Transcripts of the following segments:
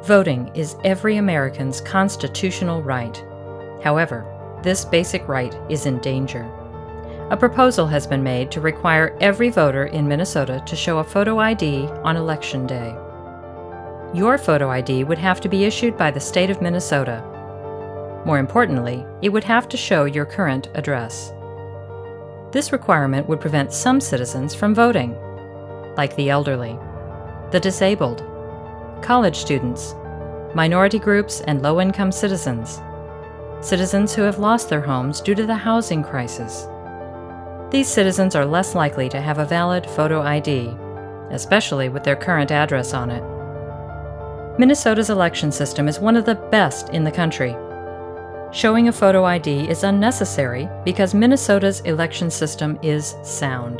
Voting is every American's constitutional right. However, this basic right is in danger. A proposal has been made to require every voter in Minnesota to show a photo ID on Election Day. Your photo ID would have to be issued by the state of Minnesota. More importantly, it would have to show your current address. This requirement would prevent some citizens from voting, like the elderly, the disabled, college students, minority groups, and low-income citizens, citizens who have lost their homes due to the housing crisis. These citizens are less likely to have a valid photo ID, especially with their current address on it. Minnesota's election system is one of the best in the country. Showing a photo ID is unnecessary because Minnesota's election system is sound.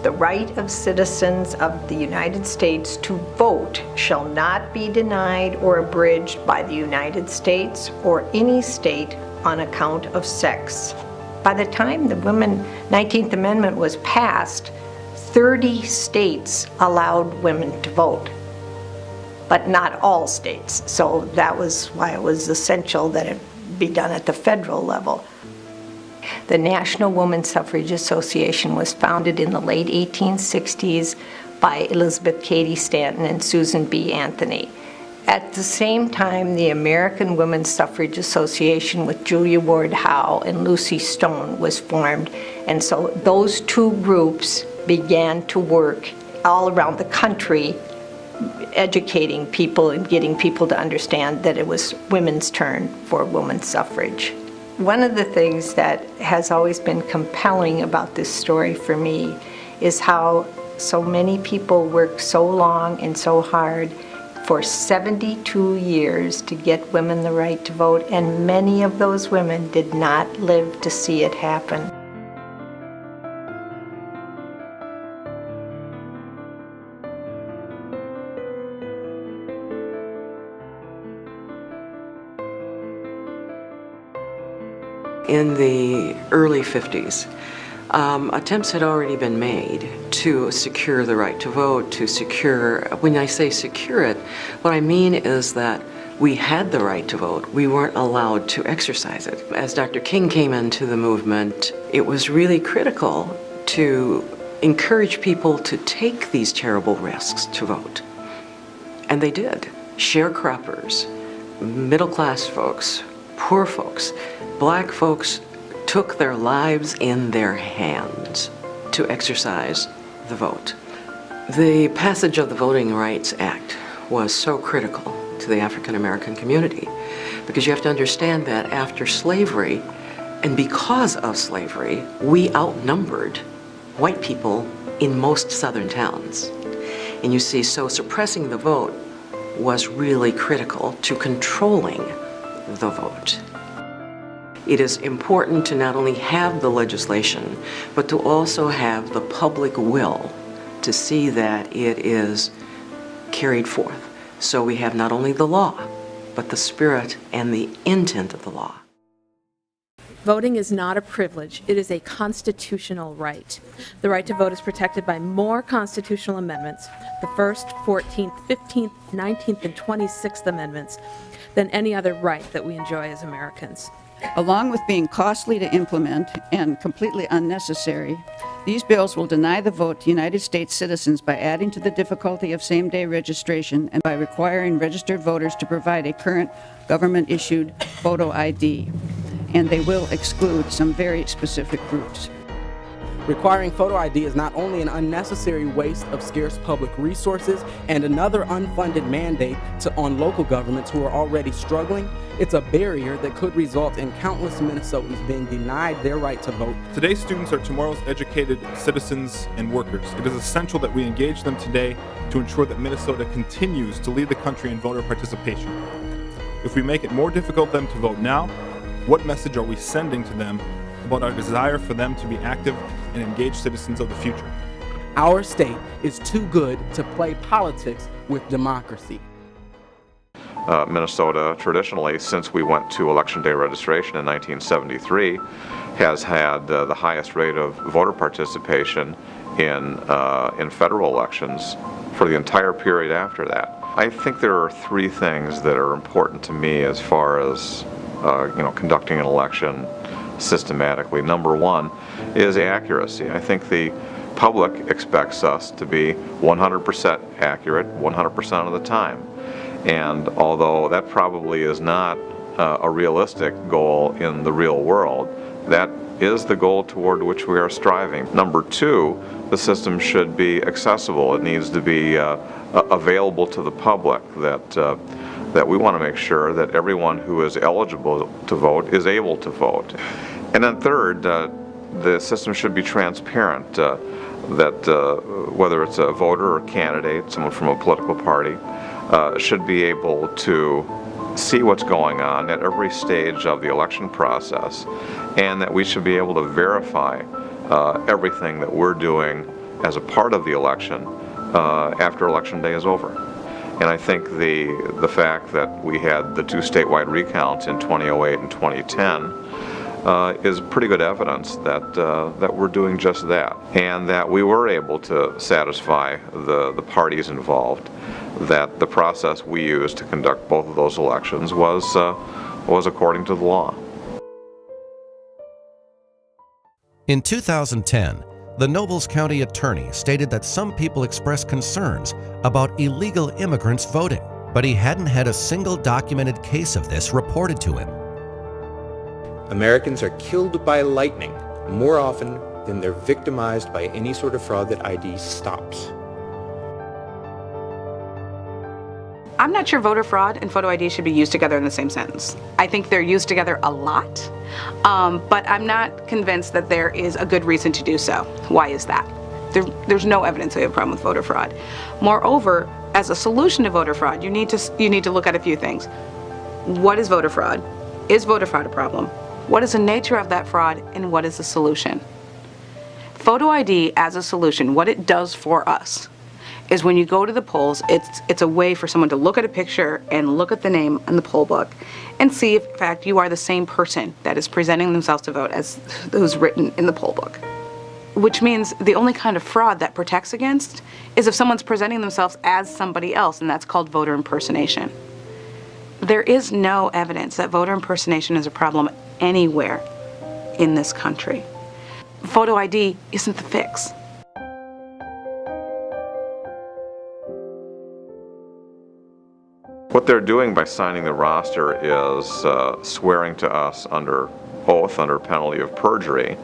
The right of citizens of the United States to vote shall not be denied or abridged by the United States or any state on account of sex. By the time the 19th Amendment was passed, 30 states allowed women to vote, but not all states. So that was why it was essential that it be done at the federal level. The National Woman Suffrage Association was founded in the late 1860s by Elizabeth Cady Stanton and Susan B. Anthony. At the same time, the American Women's Suffrage Association with Julia Ward Howe and Lucy Stone was formed, and so those two groups began to work all around the country, educating people and getting people to understand that it was women's turn for women's suffrage. One of the things that has always been compelling about this story for me is how so many people worked so long and so hard for 72 years to get women the right to vote, and many of those women did not live to see it happen. In the early 50s, attempts had already been made to secure the right to vote, to secure, when I say secure it, what I mean is that we had the right to vote, we weren't allowed to exercise it. As Dr. King came into the movement, it was really critical to encourage people to take these terrible risks to vote. And they did. Sharecroppers, middle-class folks, poor folks, black folks took their lives in their hands to exercise the vote. The passage of the Voting Rights Act was so critical to the African American community because you have to understand that after slavery, and because of slavery, we outnumbered white people in most southern towns. And you see, so suppressing the vote was really critical to controlling the vote. It is important to not only have the legislation, but to also have the public will to see that it is carried forth. So we have not only the law, but the spirit and the intent of the law. Voting is not a privilege, it is a constitutional right. The right to vote is protected by more constitutional amendments, the 1st, 14th, 15th, 19th, and 26th Amendments, than any other right that we enjoy as Americans. Along with being costly to implement and completely unnecessary, these bills will deny the vote to United States citizens by adding to the difficulty of same-day registration and by requiring registered voters to provide a current government-issued photo ID. And they will exclude some very specific groups. Requiring photo ID is not only an unnecessary waste of scarce public resources and another unfunded mandate on local governments who are already struggling, it's a barrier that could result in countless Minnesotans being denied their right to vote. Today's students are tomorrow's educated citizens and workers. It is essential that we engage them today to ensure that Minnesota continues to lead the country in voter participation. If we make it more difficult for them to vote now, what message are we sending to them about our desire for them to be active and engaged citizens of the future? Our state is too good to play politics with democracy. Minnesota traditionally, since we went to election day registration in 1973, has had the highest rate of voter participation in federal elections for the entire period after that. I think there are three things that are important to me as far as conducting an election systematically. Number one is accuracy. I think the public expects us to be 100% accurate 100% of the time. And although that probably is not a realistic goal in the real world, that is the goal toward which we are striving. Number two, the system should be accessible. It needs to be available to the public, that we want to make sure that everyone who is eligible to vote is able to vote. And then third, the system should be transparent, that whether it's a voter or candidate, someone from a political party, should be able to see what's going on at every stage of the election process, and that we should be able to verify everything that we're doing as a part of the election after election day is over. And I think the fact that we had the two statewide recounts in 2008 and 2010 is pretty good evidence that we're doing just that, and that we were able to satisfy the parties involved, that the process we used to conduct both of those elections was according to the law. In 2010, the Nobles County attorney stated that some people expressed concerns about illegal immigrants voting, but he hadn't had a single documented case of this reported to him. Americans are killed by lightning more often than they're victimized by any sort of fraud that ID stops. I'm not sure voter fraud and photo ID should be used together in the same sentence. I think they're used together a lot, but I'm not convinced that there is a good reason to do so. Why is that? There's no evidence we have a problem with voter fraud. Moreover, as a solution to voter fraud, you need to look at a few things. What is voter fraud? Is voter fraud a problem? What is the nature of that fraud, and what is the solution? Photo ID as a solution, what it does for us is when you go to the polls, it's a way for someone to look at a picture and look at the name in the poll book and see if, in fact, you are the same person that is presenting themselves to vote as who's written in the poll book. Which means the only kind of fraud that protects against is if someone's presenting themselves as somebody else, and that's called voter impersonation. There is no evidence that voter impersonation is a problem anywhere in this country. Photo ID isn't the fix. What they're doing by signing the roster is swearing to us under oath, under penalty of perjury,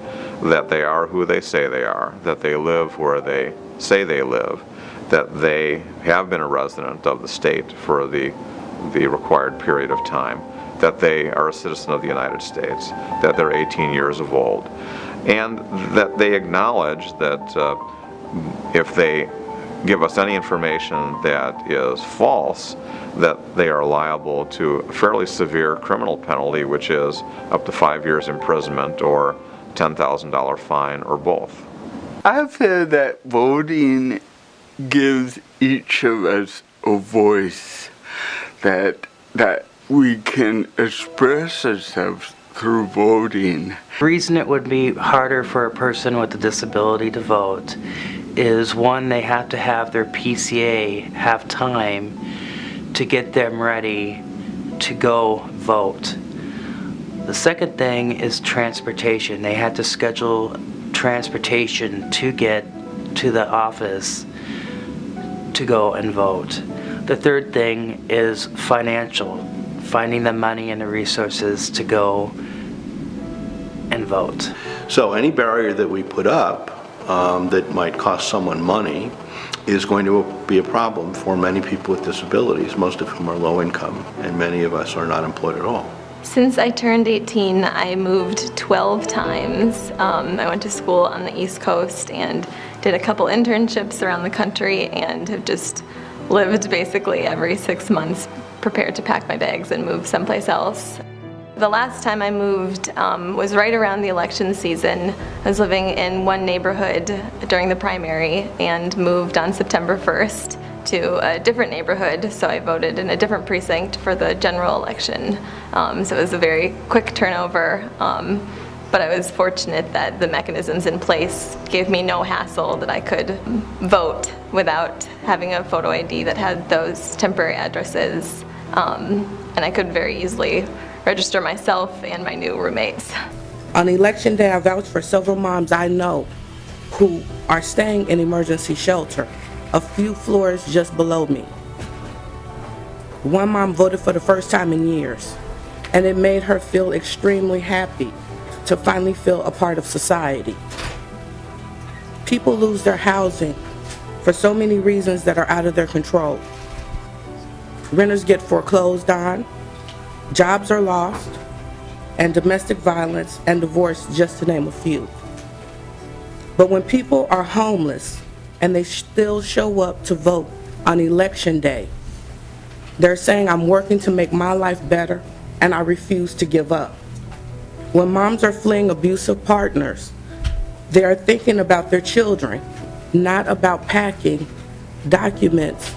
that they are who they say they are, that they live where they say they live, that they have been a resident of the state for the required period of time, that they are a citizen of the United States, that they're 18 years of old, and that they acknowledge that if they give us any information that is false, that they are liable to a fairly severe criminal penalty, which is up to 5 years imprisonment or $10,000 fine, or both. I've heard that voting gives each of us a voice, that we can express ourselves through voting. The reason it would be harder for a person with a disability to vote is, one, they have to have their PCA have time to get them ready to go vote. The second thing is transportation. They had to schedule transportation to get to the office to go and vote. The third thing is financial, finding the money and the resources to go and vote. So any barrier that we put up that might cost someone money is going to be a problem for many people with disabilities, most of whom are low income, and many of us are not employed at all. Since I turned 18, I moved 12 times. I went to school on the East Coast and did a couple internships around the country, and have just lived basically every 6 months prepared to pack my bags and move someplace else. The last time I moved was right around the election season. I was living in one neighborhood during the primary and moved on September 1st to a different neighborhood, so I voted in a different precinct for the general election. So it was a very quick turnover, but I was fortunate that the mechanisms in place gave me no hassle, that I could vote without having a photo ID that had those temporary addresses, and I could very easily register myself and my new roommates. On election day, I vouched for several moms I know who are staying in emergency shelter a few floors just below me. One mom voted for the first time in years, and it made her feel extremely happy to finally feel a part of society. People lose their housing for so many reasons that are out of their control. Renters get foreclosed on, jobs are lost, and domestic violence and divorce, just to name a few. But when people are homeless and they still show up to vote on election day, they're saying, I'm working to make my life better and I refuse to give up. When moms are fleeing abusive partners, they are thinking about their children, not about packing documents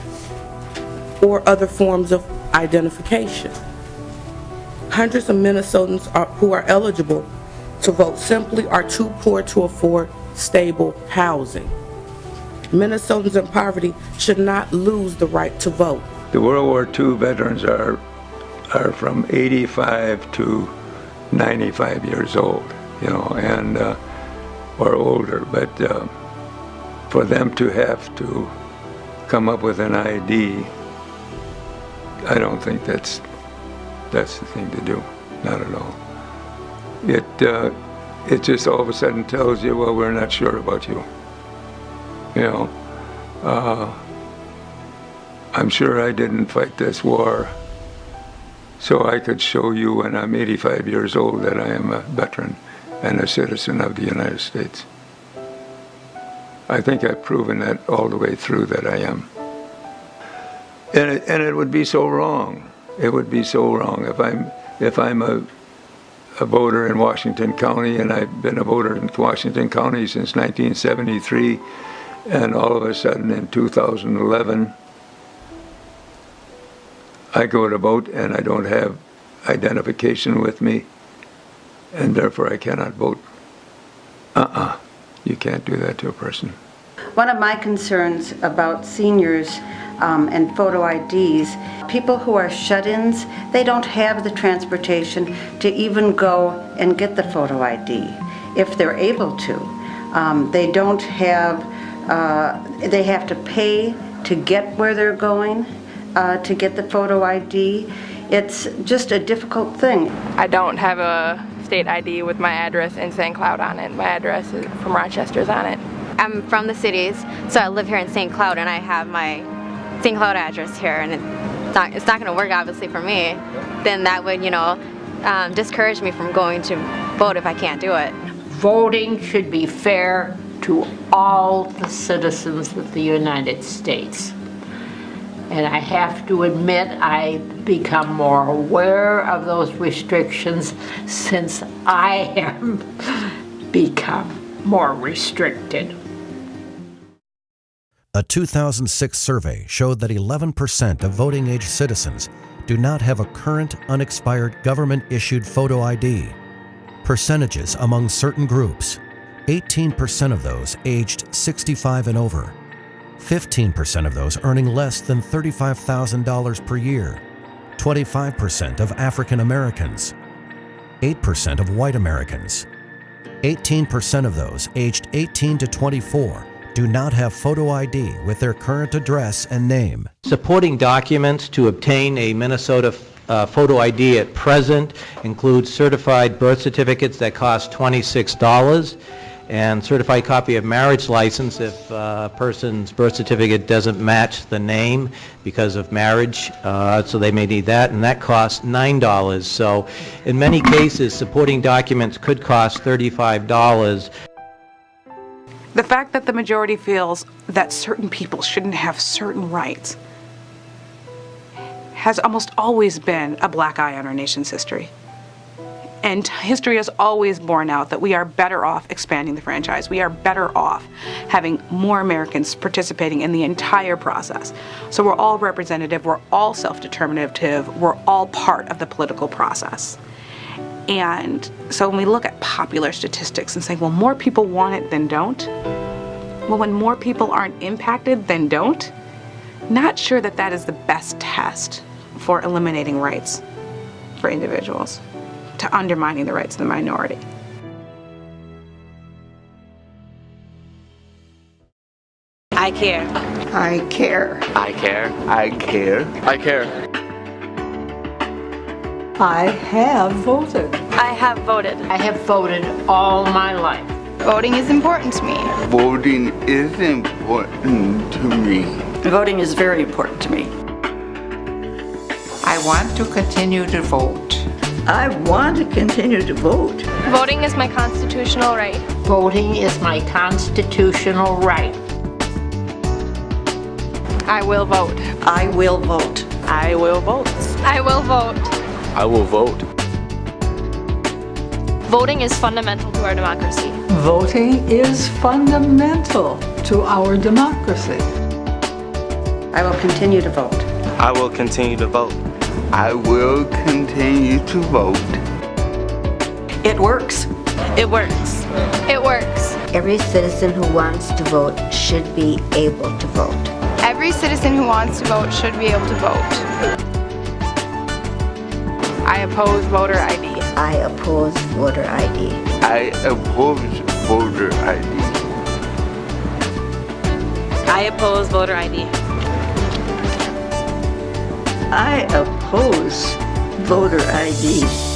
or other forms of identification. Hundreds of Minnesotans who are eligible to vote simply are too poor to afford stable housing. Minnesotans in poverty should not lose the right to vote. The World War II veterans are from 85 to 95 years old, and or older. But for them to have to come up with an ID, I don't think that's the thing to do. Not at all. It just all of a sudden tells you, well, we're not sure about you. I'm sure I didn't fight this war so I could show you when I'm 85 years old that I am a veteran and a citizen of the United States. I think I've proven that all the way through that I am. And it would be so wrong. It would be so wrong if I'm a voter in Washington County, and I've been a voter in Washington County since 1973, and all of a sudden in 2011, I go to vote and I don't have identification with me, and therefore I cannot vote. You can't do that to a person. One of my concerns about seniors and photo IDs, people who are shut-ins, they don't have the transportation to even go and get the photo ID if they're able to. They don't have, they have to pay to get where they're going, to get the photo ID. It's just a difficult thing. I don't have a state ID with my address in St. Cloud on it. My address is from Rochester's on it. I'm from the cities, so I live here in St. Cloud, and I have my St. Cloud address here, and it's not going to work obviously for me. Then that would, discourage me from going to vote if I can't do it. Voting should be fair to all the citizens of the United States. And I have to admit, I've become more aware of those restrictions since I have become more restricted. A 2006 survey showed that 11% of voting-age citizens do not have a current, unexpired government-issued photo ID. Percentages among certain groups: 18% of those aged 65 and over, 15% of those earning less than $35,000 per year, 25% of African Americans, 8% of white Americans, 18% of those aged 18 to 24 do not have photo ID with their current address and name. Supporting documents to obtain a Minnesota photo ID at present includes certified birth certificates that cost $26, and certified copy of marriage license if a person's birth certificate doesn't match the name because of marriage, so they may need that, and that costs $9. So in many cases, supporting documents could cost $35. The fact that the majority feels that certain people shouldn't have certain rights has almost always been a black eye on our nation's history. And history has always borne out that we are better off expanding the franchise. We are better off having more Americans participating in the entire process. So we're all representative, we're all self-determinative, we're all part of the political process. And so when we look at popular statistics and say, well, more people want it than don't, well, when more people aren't impacted than don't, not sure that that is the best test for eliminating rights for individuals, to undermining the rights of the minority. I care. I care. I care. I care. I care. I have voted. I have voted. I have voted all my life. Voting is important to me. Voting is important to me. Voting is very important to me. I want to continue to vote. I want to continue to vote. Voting is my constitutional right. Voting is my constitutional right. I will vote. I will vote. I will vote. I will vote. I will vote. Voting is fundamental to our democracy. Voting is fundamental to our democracy. I will continue to vote. I will continue to vote. I will continue to vote. It works. It works. It works. Every citizen who wants to vote should be able to vote. Every citizen who wants to vote should be able to vote. I oppose voter ID. I oppose voter ID. I oppose voter ID. I oppose voter ID. I oppose voter ID.